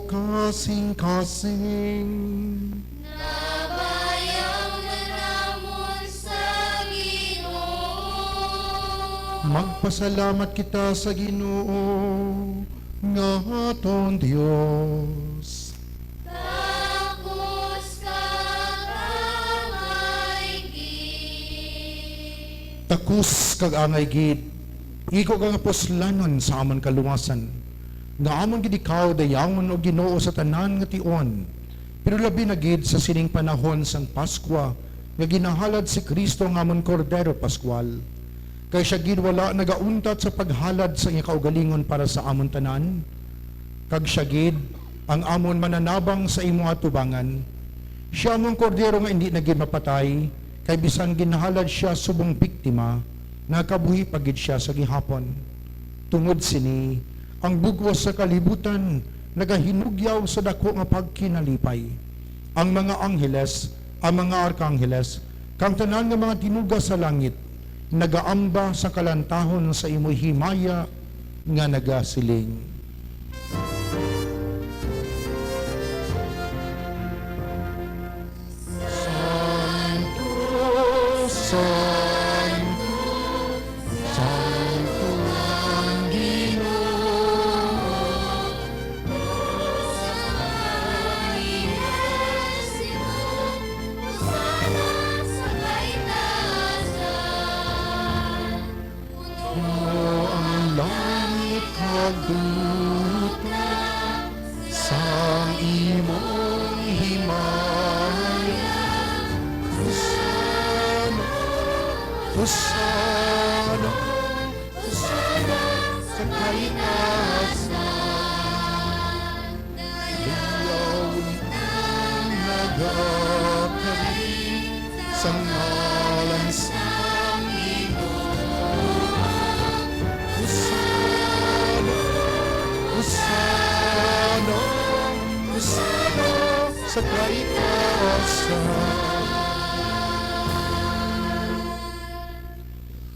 kasing-kasing. Nabayaw na namon sa Ginoo. Magpasalamat kita sa Ginoo nga aton Dios. Takos ka kamaygid. Takus kag angay gid. Iko kang aposlanon sa amon kaluwasan. Nga amon gid ikaw dayangon o Ginoo sa tanan nga tion. Pero labi na gid sa sining panahon sang Paskwa nga ginahalad si Kristo nga amon Kordero Paskwal. Kay siya gid wala nagauntat sa paghalad sa iyang kaugalingon para sa amon tanan. Kag siya gid ang amon mananabang sa imo atubangan. Siya among kordero nga hindi na gid mapatay, kay bisan ginahalad siya subong biktima, nakabuhi pagid siya sa gihapon. Tungod sini, ang bugwas sa kalibutan nagahinugyaw sa dako nga pagkinalipay. Ang mga angheles, ang mga arkangheles, kang tanan nga mga tinuga sa langit, nagaamba sa kalantahon sa imoy himaya nga nagasiling. Santo, Santo ang Ginoo. Ang langit kagduta sa imong himaya. Hosana, Hosana sa kaitaasan. Dayaw ang nagakari sa ngalan sang Ginoo. Hosana, Hosana, Hosana sa kaitaasan.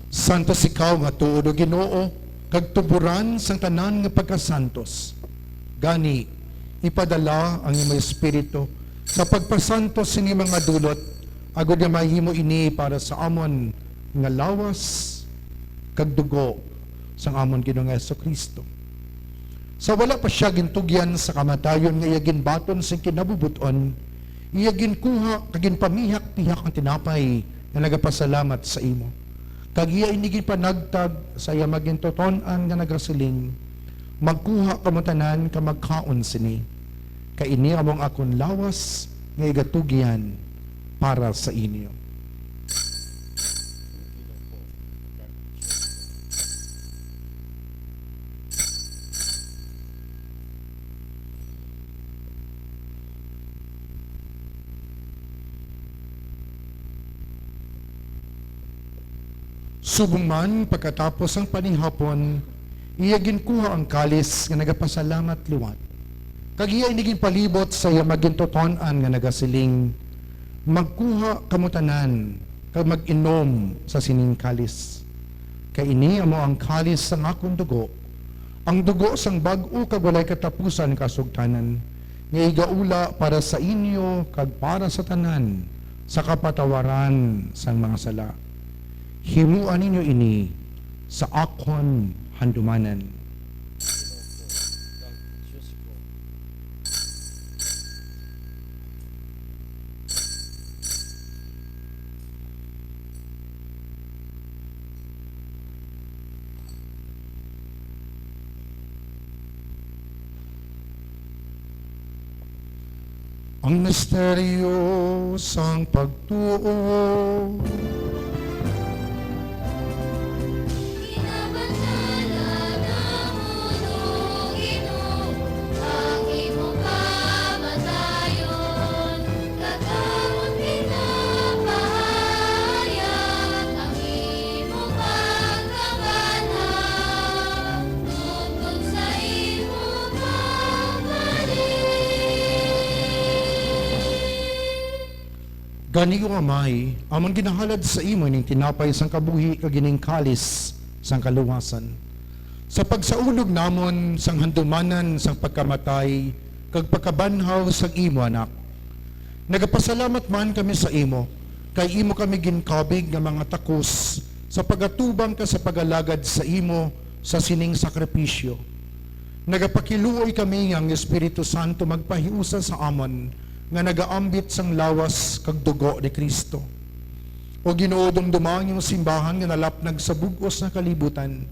Santos ikaw nga tuod o Ginoo, kag tuburan sang tanan nga pagkasantos. Gani, ipadala ang imong espiritu sa pagpasantos sini mga dulot, agud nga mahimo ini para sa amon nga lawas kag dugo sang amon Ginoong Jesucristo. Sa wala pa siya gintugyan sa kamatayon nga iya ginbaton sa kinabubuton, iya ginkuha kag ginpamihak-pihak ang tinapay nga nagapasalamat sa imo. Kag iya inigin panagtag sa iya magintoton-an nga nagrasiling, magkuha kamo tanan ka magkaon sini. Kay ini among akon lawas nga igatugyan para sa inyo. Subong man pagkatapos ang panihapon, iya ginkuha ang kalis nga nagapasalamat liwat. Kag iya inigin palibot sa iya magintoton-an nga nagasiling, magkuha kamo tanan kag mag-inom sa sining kalis. Kay ini amo ang kalis sang akong dugo, ang dugo sang bag-o kag walay katapusan kasugtanan, nga igaula para sa inyo kag para sa tanan sa kapatawaran sang mga sala. Himuan ninyo ini sa akon handumanan. Ang misteryo sang pagtuo. Ginabantala ng mundo, Ginoo, ang imong kamatayon. Kagamot pinapahayag ang imong pagkabanhaw. Tungkol sa imong pagbalik. Gani ko amay, amon ginahalad sa imo ning tinapay sang kabuhi kag gining kalis sang kaluwasan. Sa pagsaulog namon sang handumanan sang pagkamatay kag pagkabanhaw sang imo anak. Nagapasalamat man kami sa imo kay imo kami ginkabig nga mga takos sa pagatubang ka sa pagalagad sa imo sa sining sakripisyo. Nagapakiluoy kami nga ang Espiritu Santo magpahiusa sa amon nga nagaambit sang lawas kag dugo ni Kristo. O Ginoo dumdumang yung simbahan nga nalapnag sa bugos na kalibutan.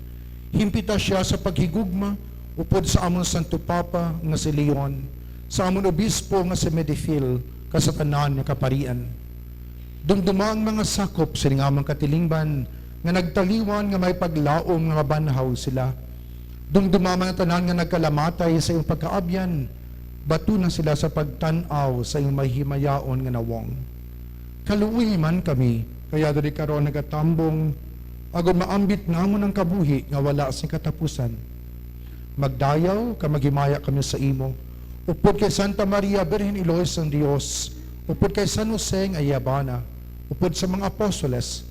Himpita siya sa paghigugma upod sa amon Santo Papa nga si Leon, sa amon obispo nga si Medifil, kasatanan nga kaparian. Dumdumang mga sakop sa among katilingban nga nagtaliwan nga may paglaom nga mabanhaw sila. Dumdumang mga tanan nga nagkalamatay sa iyong pagkaabyan, bato na sila sa pagtanaw sa iyong mahimayaon nga nawong. Kaluwi man kami, kaya dali karon nagatambong, agon maambit namon ang kabuhi nga wala sing katapusan. Magdayaw, ka maghimaya kami sa imo. Upod kay Santa Maria, Birhen Elois ng Dios, upod kay San Jose nga Iyabana, upod sa mga apostoles,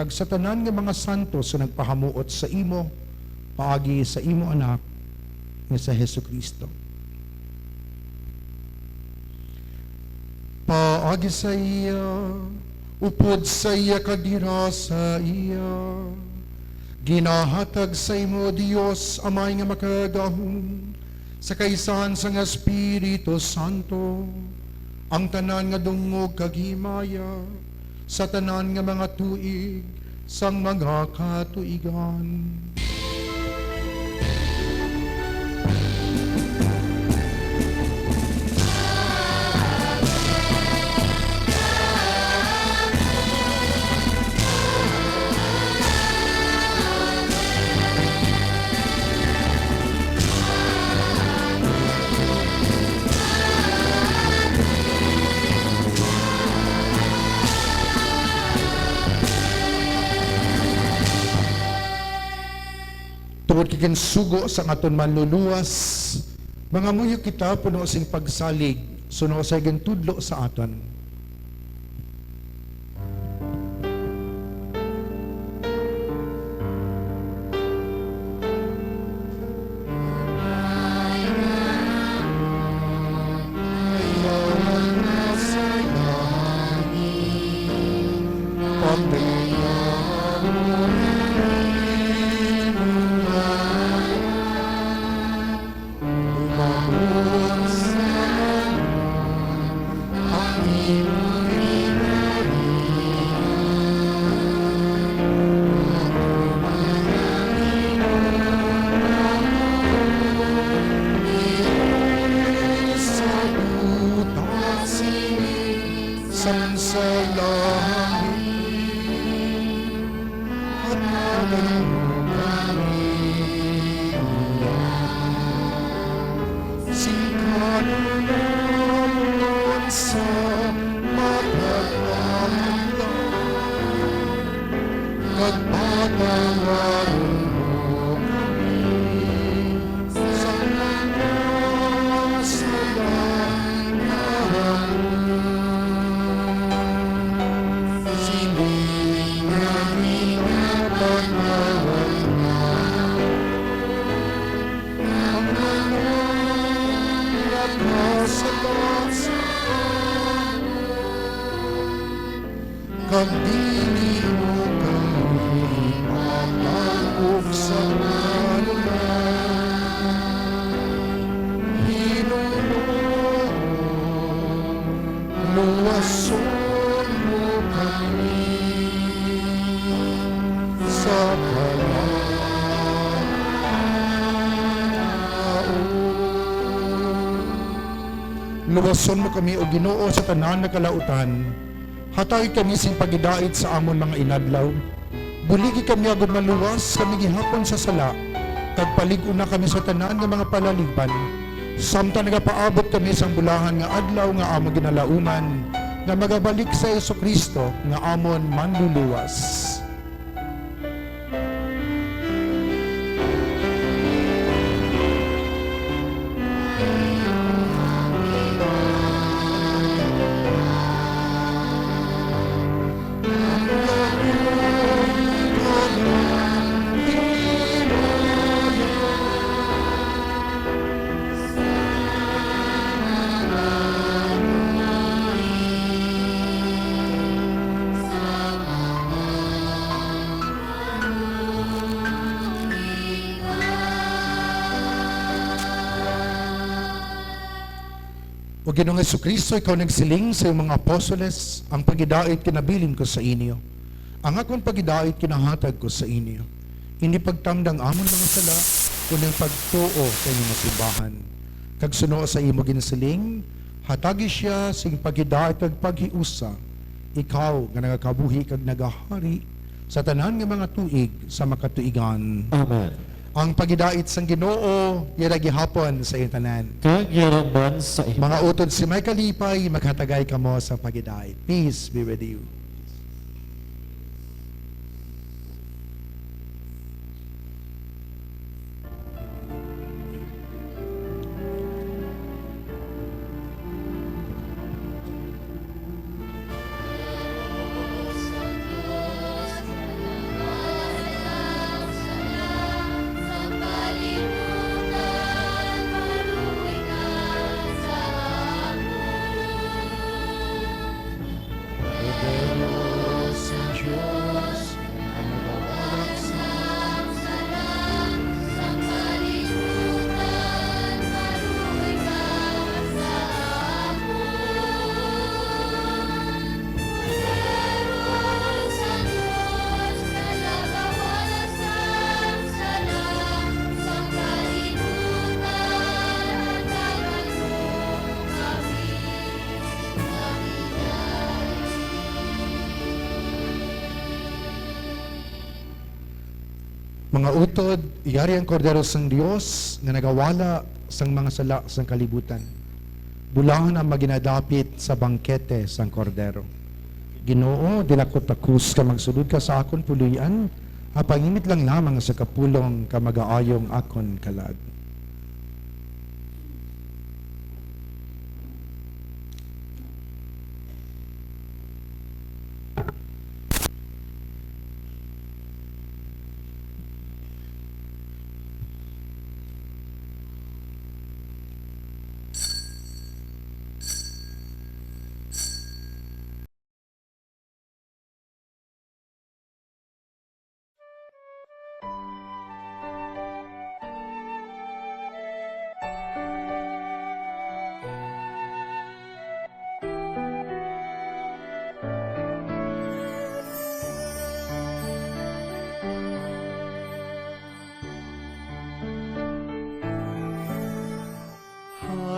kag sa tanan nga mga santos sa nagpahamuot sa imo, paagi sa imo anak, nga sa Hesus Kristo. Paagi sa iya, upod sa iya kadira sa iya, ginahatag sa imo Dios amay nga makagahom, sa kaisahan sa nga Espiritu Santo, ang tanan nga dungog kagimaya, sa tanan nga mga tuig, sang mga katuigan. Tungod kikinsugo sa aton manluluwas, mga muyo kita puno sing pagsalig, suno sa tudlo sa aton. Kag dili mo kami mapag-ug sa luwason mo kami sa kalao. luwason mo kami o Ginoo sa tanan na kalautan. Hatay kami sing pagidait sa amon mga inadlaw. Buligi kami agud maluwas kami gihapon sa sala. Kag palig-una kami sa tanan nga mga palaliban. Samtang nagapaabot kami sang bulahan nga adlaw nga amon ginalauman nga magabalik sa Kristo nga amon manluluwas. O Ginoong Kristo, ikaw nagsiling sa iyong mga apostoles, ang pagidait kinabilin ko sa inyo. Ang akong pagidait kinahatag ko sa inyo. Hindi pagtamdang amon mga sala, kundi pagtuo sa inyong simbahan. Kag suno sa imo ginsiling, hatagi siya sing pagidait kag paghiusa. Ikaw nga nagakabuhi kag nagahari sa tanan nga mga tuig sa makatuigan. Amen. Ang pagidait sang Ginoo yara gihapon sa iyong tanan. Kag yarambon sa imo. Mga utod si may kalipay, maghatagay ka mo sa pagidait. Peace be with you. Sa kalibutan, maluwi ka sa Mga utod, iyari ang kordero sang Dios nga nagawala sang mga sala sang kalibutan. Bulahan ang maginadapit sa bangkete sang kordero. Ginoo, dilakot takus ka magsulod ka sa akon puloyan, apangimit lang lamang sa kapulong ka magaayong akon kalag.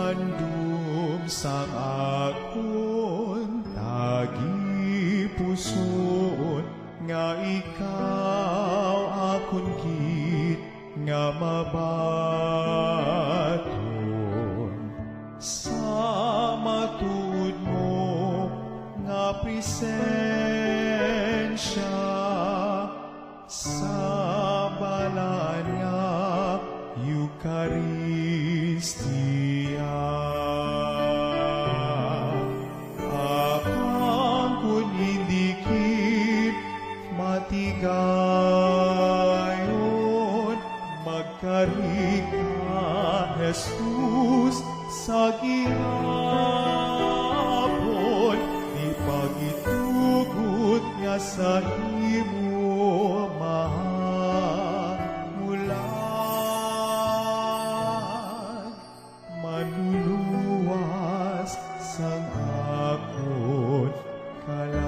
Handom sang akon tagi puson nga ikaw akon gid nga mabaton sa matuod mo nga presensya sa balan nga Eucharistia. Akang kun indikip matigayon, magkarig ka, Jesus, sa gihapon, di pagitugot nga sa imo mahamulan, manluluwas sang akon kalag.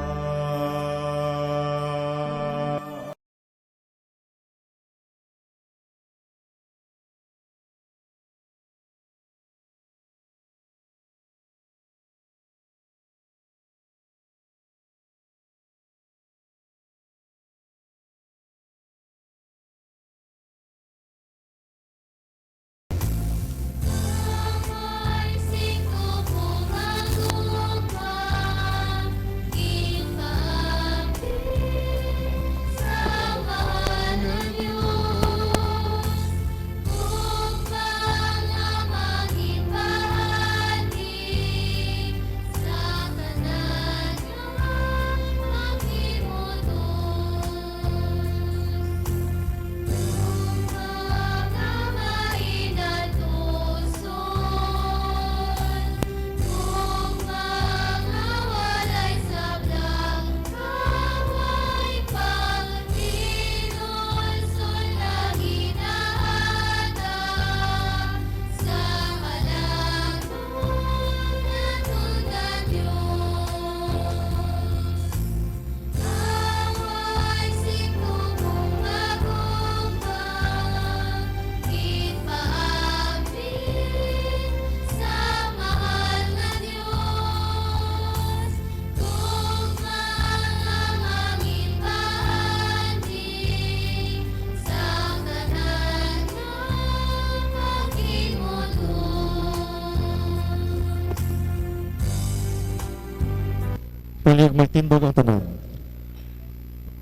Palig magtindog ang tanan.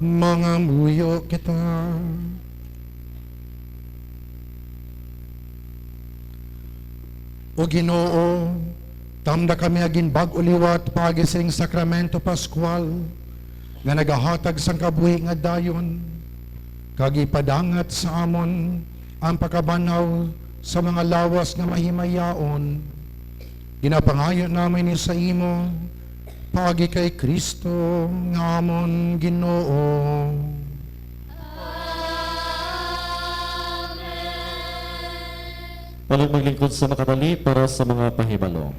Mga muyo kita. O Ginoo, tamda kami agin bag-uliwat pagising sakramento Pascual nga nagahatag sang kabuhi nga dayon kagipadangat sa amon ang pagkabanaw sa mga lawas nga mahimayaon. Ginapangayo namin ni sa imo pagi kay Kristo nga amon Ginoo. Palig maglingkod sa makadali para sa mga pahibalo.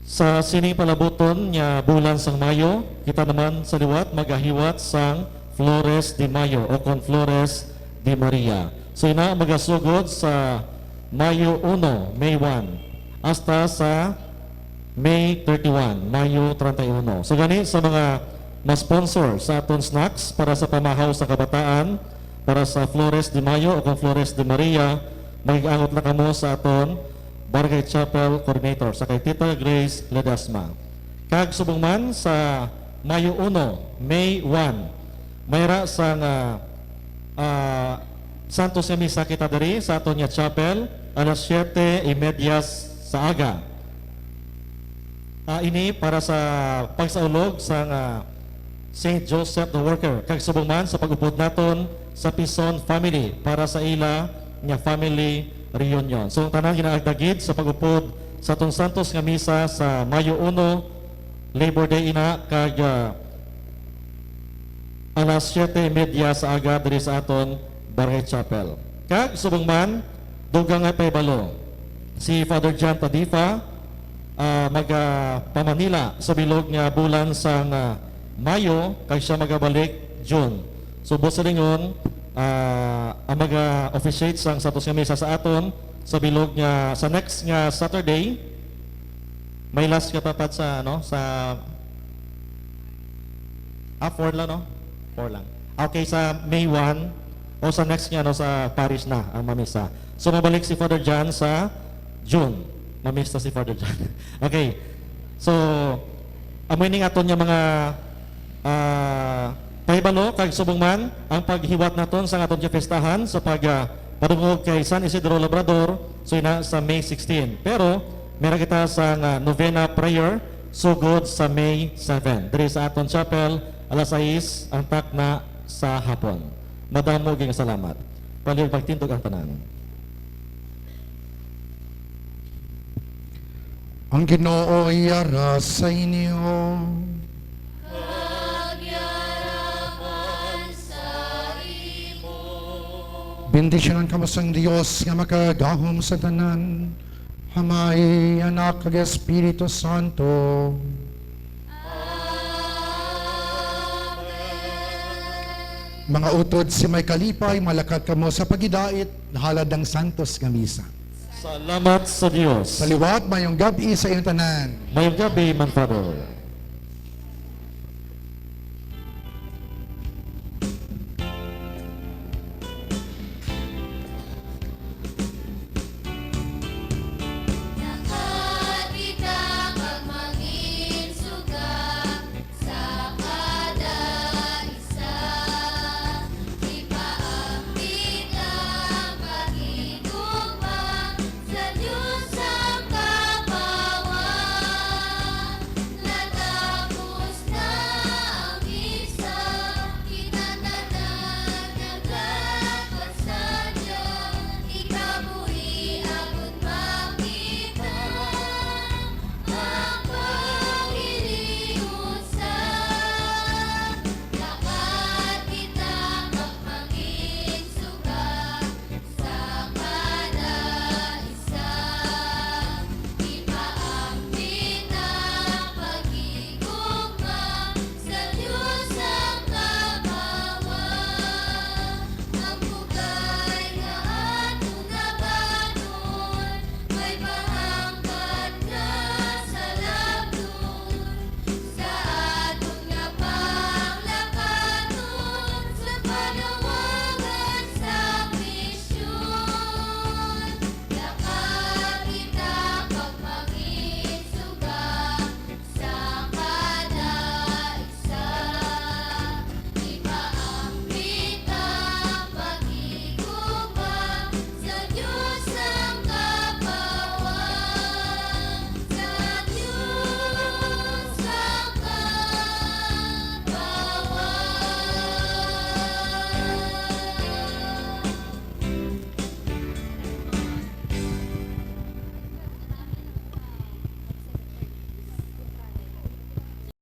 Sa sining palabuton niya bulan sang Mayo, kita naman sa liwat magahiwat sang Flores de Mayo o con Flores de Maria. So ina magasugod sa Mayo 1, May 1, hasta sa May 31, Mayo 31. So gani sa mga ma-sponsor sa aton snacks para sa pamahaw sa kabataan, para sa Flores de Mayo o con Flores de Maria, mag-angot na kamo sa aton Barangay Chapel Coordinator sa kay Tita Grace Ledesma. Kag subong man sa Mayo 1, May 1, mayra sa Santos nga misa kita diri sa aton nga chapel alas 7:30 sa aga. Ini para sa pagsaulog sa St. Joseph the Worker. Kag subong man sa pag-upod naton sa Pison family para sa ila nga family reunion. So tanan ginaagdagid sa pag-upod sa atong Santos nga misa sa Mayo 1, Labor Day ina kag alas 7:30 sa aga diri sa aton Barangay Chapel. Kag subong man dugang nga paybalo si Father John Tadifa maga-pamanila sa bilog nga bulan sa Mayo kag siya magabalik June. So sa lingon ang mag-officiate sang Santos nga misa sa aton sa bilog nga sa next nga Saturday. May last katatad sa sa 4 lang 4 lang. Okay, sa May 1 o sa next nga sa parish na ang mamisa. So mabalik si Father John sa June. Mamista si Father John. Okay. So amoy ning aton nga mga pahibalo kag subong man ang paghiwat naton sa aton nga festahan sa padungog kay San Isidro Labrador so ina sa May 16. Pero meron kita sa novena prayer sugod sa May 7. Diri sa aton chapel alas 6 ang takna sa hapon. Madamo gyud salamat. Palig pagtindog ang tanan. Ang Ginoo iyara sa inyo. Pagyarapan sa imo. Bendisyonan kamo sang Dios nga makagahom sa tanan. Hamay anak kag Espiritu Santo. Mga utod si may kalipay, malakat kamo sa pagidait, halad ang Santos nga misa. Salamat sa Dios. Saliwat mayong gabi sa iyong tanan. Mayong gabi, man Father.